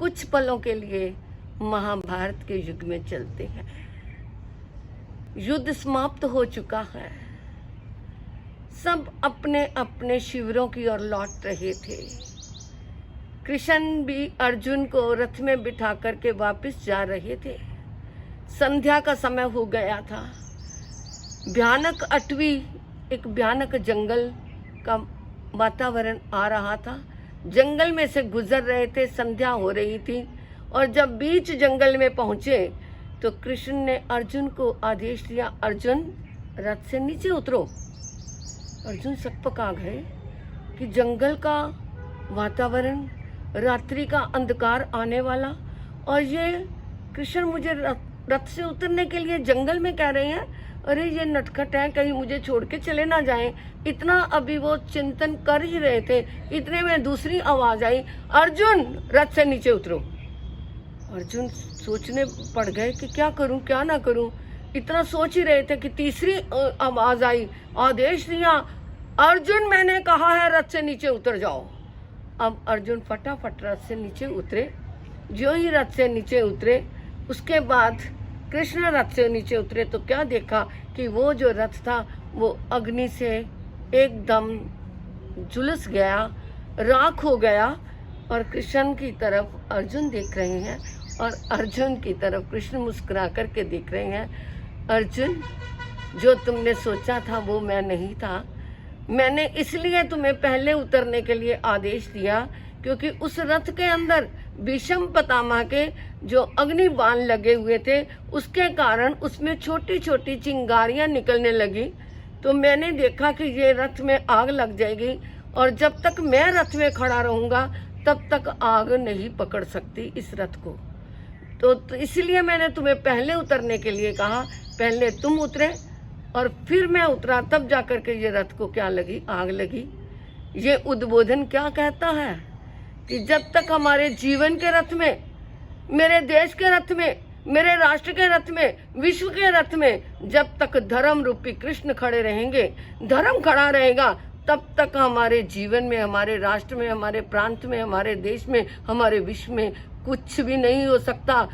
कुछ पलों के लिए महाभारत के युग में चलते हैं। युद्ध समाप्त हो चुका है, सब अपने अपने शिविरों की ओर लौट रहे थे। कृष्ण भी अर्जुन को रथ में बिठा करके वापस जा रहे थे। संध्या का समय हो गया था। भयानक अटवी, एक भयानक जंगल का वातावरण आ रहा था। जंगल में से गुजर रहे थे, संध्या हो रही थी, और जब बीच जंगल में पहुंचे तो कृष्ण ने अर्जुन को आदेश दिया, अर्जुन रथ से नीचे उतरो। अर्जुन सकपका गए कि जंगल का वातावरण, रात्रि का अंधकार आने वाला, और ये कृष्ण मुझे रथ से उतरने के लिए जंगल में कह रहे हैं। अरे ये नटखट है, कहीं मुझे छोड़ के चले ना जाएं। इतना अभी वो चिंतन कर ही रहे थे, इतने में दूसरी आवाज आई, अर्जुन रथ से नीचे उतरो। अर्जुन सोचने पड़ गए कि क्या करूं क्या ना करूं। इतना सोच ही रहे थे कि तीसरी आवाज आई, आदेश दिया, अर्जुन मैंने कहा है रथ से नीचे उतर जाओ। अब अर्जुन फटाफट रथ से नीचे उतरे। जो ही रथ से नीचे उतरे, उसके बाद कृष्ण रथ से नीचे उतरे तो क्या देखा कि वो जो रथ था वो अग्नि से एकदम झुलस गया, राख हो गया। और कृष्ण की तरफ अर्जुन देख रहे हैं, और अर्जुन की तरफ कृष्ण मुस्कुरा करके देख रहे हैं। अर्जुन, जो तुमने सोचा था वो मैं नहीं था। मैंने इसलिए तुम्हें पहले उतरने के लिए आदेश दिया क्योंकि उस रथ के अंदर भीष्म पितामह के जो अग्नि बाण लगे हुए थे, उसके कारण उसमें छोटी छोटी चिंगारियां निकलने लगी। तो मैंने देखा कि ये रथ में आग लग जाएगी, और जब तक मैं रथ में खड़ा रहूंगा तब तक आग नहीं पकड़ सकती इस रथ को। तो इसलिए मैंने तुम्हें पहले उतरने के लिए कहा। पहले तुम उतरे और फिर मैं उतरा, तब जाकर के ये रथ को क्या लगी, आग लगी। ये उद्बोधन क्या कहता है कि जब तक हमारे जीवन के रथ में, मेरे देश के रथ में, मेरे राष्ट्र के रथ में, विश्व के रथ में, जब तक धर्म रूपी कृष्ण खड़े रहेंगे, धर्म खड़ा रहेगा, तब तक हमारे जीवन में, हमारे राष्ट्र में, हमारे प्रांत में, हमारे देश में, हमारे विश्व में कुछ भी नहीं हो सकता।